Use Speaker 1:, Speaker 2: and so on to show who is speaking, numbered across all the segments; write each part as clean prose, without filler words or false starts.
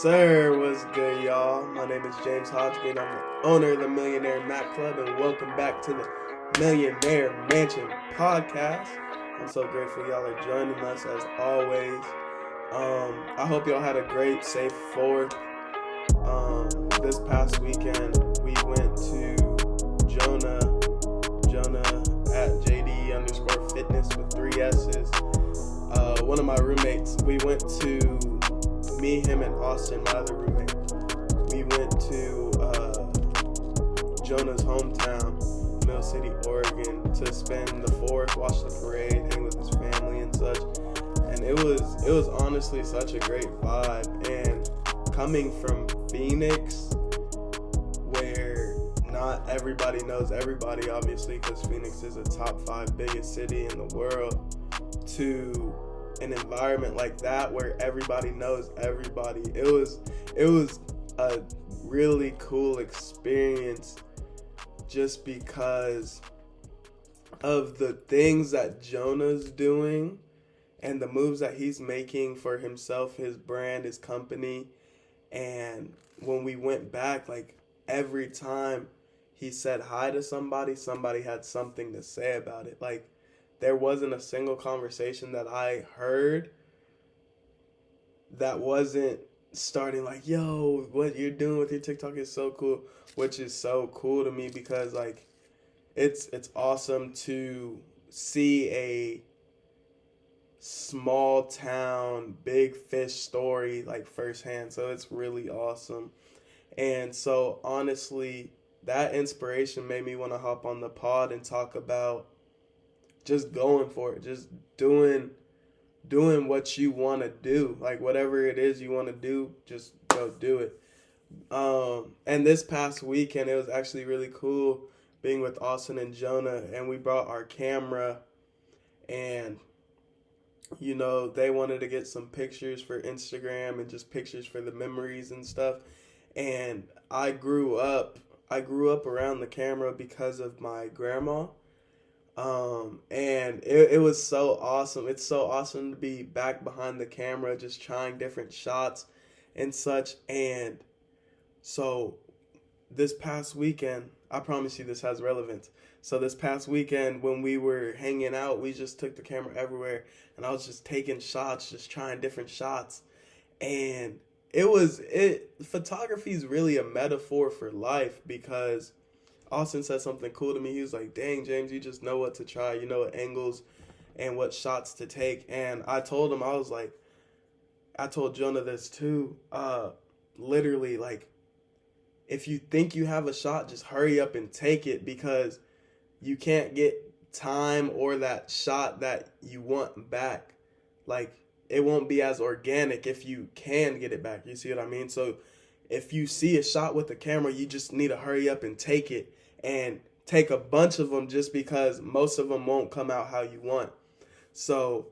Speaker 1: sir, what's good, y'all? My name is James Hodgkin. I'm the owner of the Millionaire Mac Club, and welcome back to the Millionaire Mansion podcast. I'm so grateful y'all are joining us as always. I hope y'all had a great, safe Fourth. This past weekend, we went to Jonah at JD underscore fitness with 3 S's. One of my roommates, we went to me, him, and Austin, my other roommate. We went to Jonahs Hometown, Mill City, Oregon, to spend the Fourth, watch the parade, hang with his family and such. And it was honestly such a great vibe. And coming from Phoenix, where not everybody knows everybody, obviously, because Phoenix is a top 5 biggest city in the world, to an environment like that where everybody knows everybody. It was a really cool experience just because of the things that Jonah's doing and the moves that he's making for himself, his brand, his company. And when we went back, like every time he said hi to somebody, somebody had something to say about it. Like, there wasn't a single conversation that I heard that wasn't starting like, yo, what you're doing with your TikTok is so cool, which is so cool to me because, like, it's awesome to see a small town, big fish story, like, firsthand. So it's really awesome. And so, honestly, that inspiration made me want to hop on the pod and talk about just going for it, just doing what you want to do, like whatever it is you want to do, just go do it. And this past weekend, it was actually really cool being with Austin and Jonah, and we brought our camera, and they wanted to get some pictures for Instagram and just pictures for the memories and stuff. And I grew up around the camera because of my grandma. And it was so awesome. It's so awesome to be back behind the camera, just trying different shots and such. And so this past weekend, I promise you this has relevance. So this past weekend when we were hanging out, we just took the camera everywhere, and I was just taking shots, just trying different shots. And photography is really a metaphor for life, because Austin said something cool to me. He was like, dang, James, you just know what to try. You know what angles and what shots to take. And I told him, I told Jonah this too. Literally, like, if you think you have a shot, just hurry up and take it, because you can't get time or that shot that you want back. Like, it won't be as organic if you can get it back. You see what I mean? So if you see a shot with the camera, you just need to hurry up and take it, and take a bunch of them, just because most of them won't come out how you want. So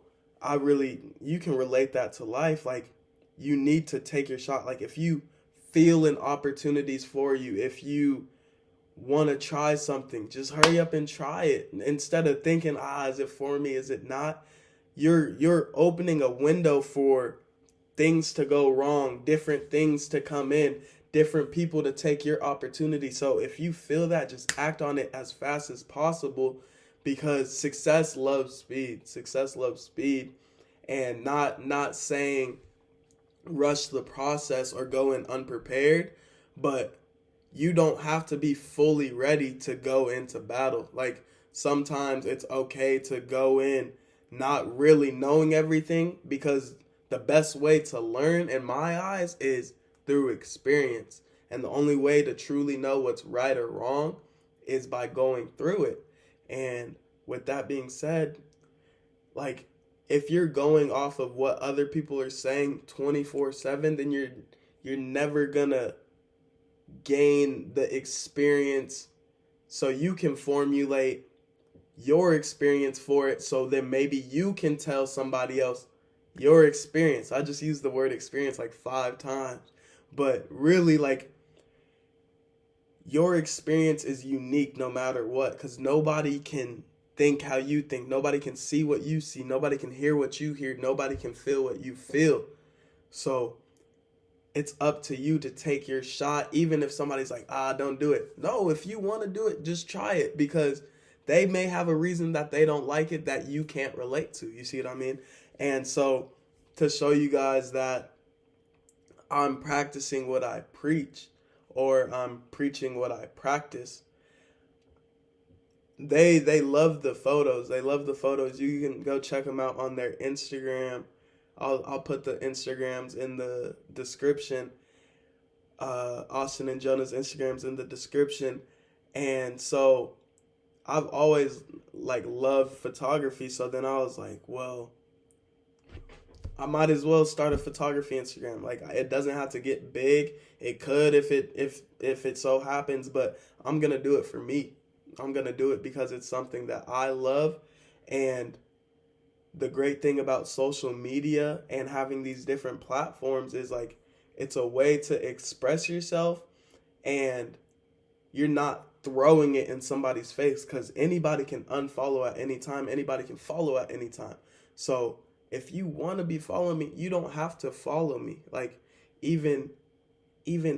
Speaker 1: you can relate that to life. Like, you need to take your shot. Like, if you feel an opportunities for you, if you want to try something, just hurry up and try it. Instead of thinking, is it for me? Is it not? You're opening a window for things to go wrong, different things to come in, different people to take your opportunity. So if you feel that, just act on it as fast as possible, because success loves speed. Success loves speed. And not saying rush the process or go in unprepared, but you don't have to be fully ready to go into battle. Like, sometimes it's okay to go in not really knowing everything, because the best way to learn, in my eyes, is through experience. And the only way to truly know what's right or wrong is by going through it. And with that being said, like, if you're going off of what other people are saying 24/7, then you're never gonna gain the experience, so you can formulate your experience for it, so then maybe you can tell somebody else your experience. I just used the word experience like 5 times, but really, like, your experience is unique no matter what, because nobody can think how you think. Nobody can see what you see. Nobody can hear what you hear. Nobody can feel what you feel. So it's up to you to take your shot, even if somebody's like, don't do it. No, if you want to do it, just try it, because they may have a reason that they don't like it that you can't relate to. You see what I mean? And so, to show you guys that I'm practicing what I preach, or I'm preaching what I practice, they love the photos. They love the photos. You can go check them out on their Instagram. I'll put the Instagrams in the description. Austin and Jonah's Instagrams in the description. And so I've always loved photography. So then I was like, well, I might as well start a photography Instagram. Like, it doesn't have to get big. It could if it so happens, but I'm gonna do it for me. I'm gonna do it because it's something that I love. And the great thing about social media and having these different platforms is it's a way to express yourself, and you're not throwing it in somebody's face, because anybody can unfollow at any time. Anybody can follow at any time. So if you want to be following me, you don't have to follow me. Even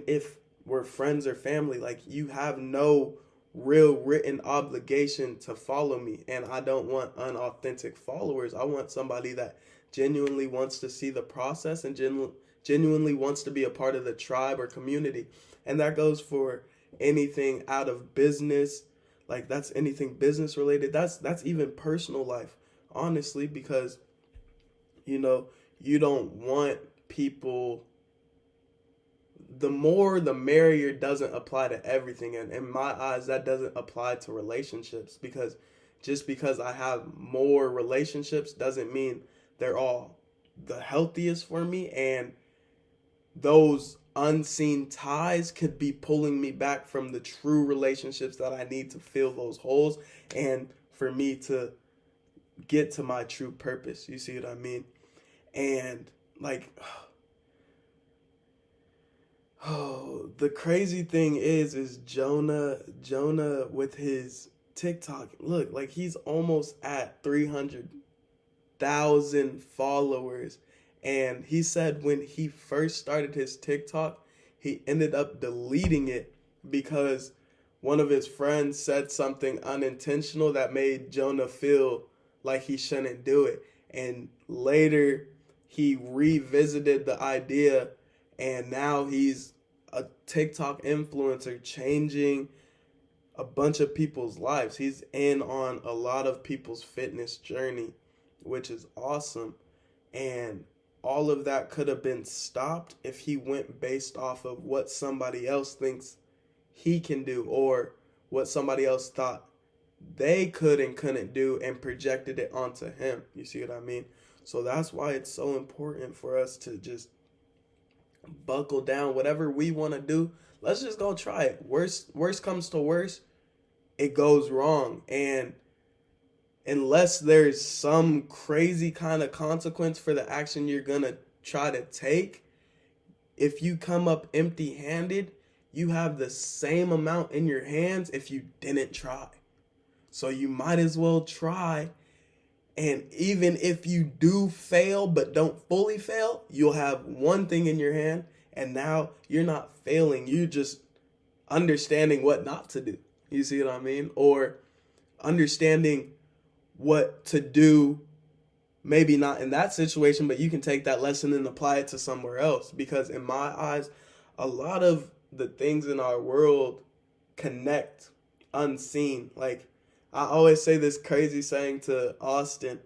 Speaker 1: if we're friends or family, you have no real written obligation to follow me. And I don't want unauthentic followers. I want somebody that genuinely wants to see the process and genuinely wants to be a part of the tribe or community. And that goes for anything out of business. That's anything business related. That's even personal life, honestly, because you don't want people, the more the merrier doesn't apply to everything. And in my eyes, that doesn't apply to relationships, because just because I have more relationships doesn't mean they're all the healthiest for me. And those unseen ties could be pulling me back from the true relationships that I need to fill those holes and for me to get to my true purpose. You see what I mean? And the crazy thing is Jonah with his TikTok. Look, he's almost at 300,000 followers. And he said when he first started his TikTok, he ended up deleting it because one of his friends said something unintentional that made Jonah feel like he shouldn't do it. And later he revisited the idea, and now he's a TikTok influencer changing a bunch of people's lives. He's in on a lot of people's fitness journey, which is awesome. And all of that could have been stopped if he went based off of what somebody else thinks he can do, or what somebody else thought they could and couldn't do, and projected it onto him. You see what I mean? So that's why it's so important for us to just buckle down. Whatever we want to do, let's just go try it. Worst comes to worst, it goes wrong. And unless there's some crazy kind of consequence for the action you're going to try to take, if you come up empty-handed, you have the same amount in your hands if you didn't try. So you might as well try. And even if you do fail but don't fully fail, you'll have one thing in your hand, and now you're not failing. You're just understanding what not to do. You see what I mean? Or understanding what to do, maybe not in that situation, but you can take that lesson and apply it to somewhere else. Because in my eyes, a lot of the things in our world connect unseen. I always say this crazy saying to Austin: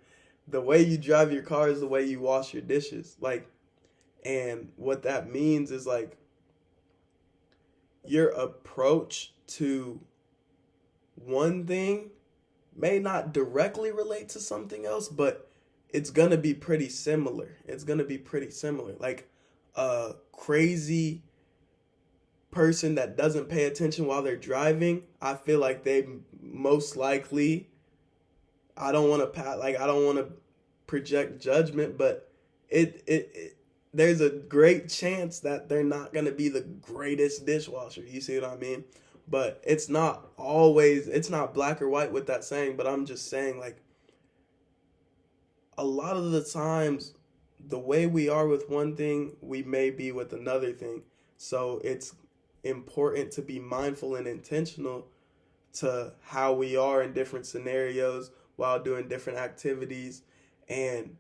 Speaker 1: the way you drive your car is the way you wash your dishes. And what that means is your approach to one thing may not directly relate to something else, but it's going to be pretty similar. A crazy person that doesn't pay attention while they're driving, I feel like they most likely, I don't want to project judgment, but there's a great chance that they're not going to be the greatest dishwasher. You see what I mean? But it's not black or white with that saying, but I'm just saying a lot of the times the way we are with one thing, we may be with another thing. So it's important to be mindful and intentional to how we are in different scenarios while doing different activities, and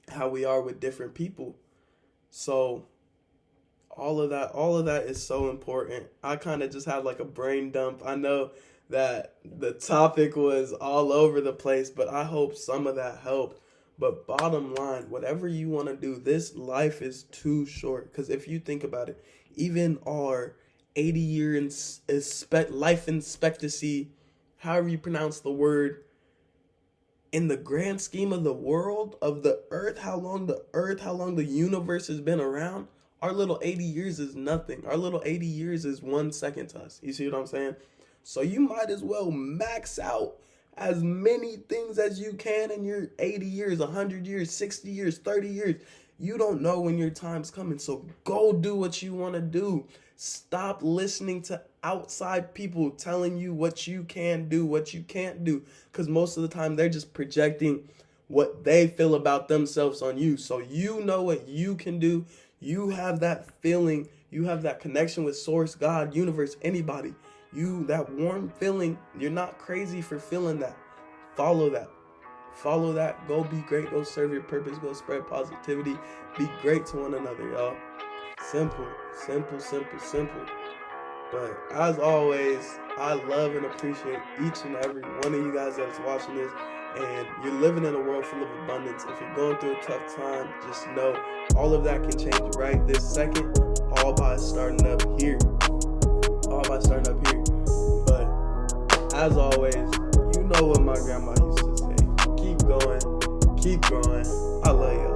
Speaker 1: how we are with different people. So all of that is so important. I kind of just had like a brain dump. I know that the topic was all over the place, but I hope some of that helped. But bottom line, whatever you want to do, this life is too short. Because if you think about it, even our 80-year life expectancy, however you pronounce the word, in the grand scheme of the world, of the earth, how long the universe has been around, our little 80 years is nothing. Our little 80 years is 1 second to us. You see what I'm saying? So you might as well max out as many things as you can in your 80 years, 100 years, 60 years, 30 years. You don't know when your time's coming. So go do what you want to do. Stop listening to outside people telling you what you can do, what you can't do. Because most of the time they're just projecting what they feel about themselves on you. So you know what you can do. You have that feeling. You have that connection with Source, God, universe, anybody. That warm feeling, you're not crazy for feeling that. Follow that. Follow that. Go be great. Go serve your purpose. Go spread positivity. Be great to one another, y'all. Simple, simple, simple, simple. But as always, I love and appreciate each and every one of you guys that is watching this. And you're living in a world full of abundance. If you're going through a tough time, just know all of that can change right this second. All by starting up here. But as always, you know what my grandma used to say. Keep going. Keep growing. I love y'all.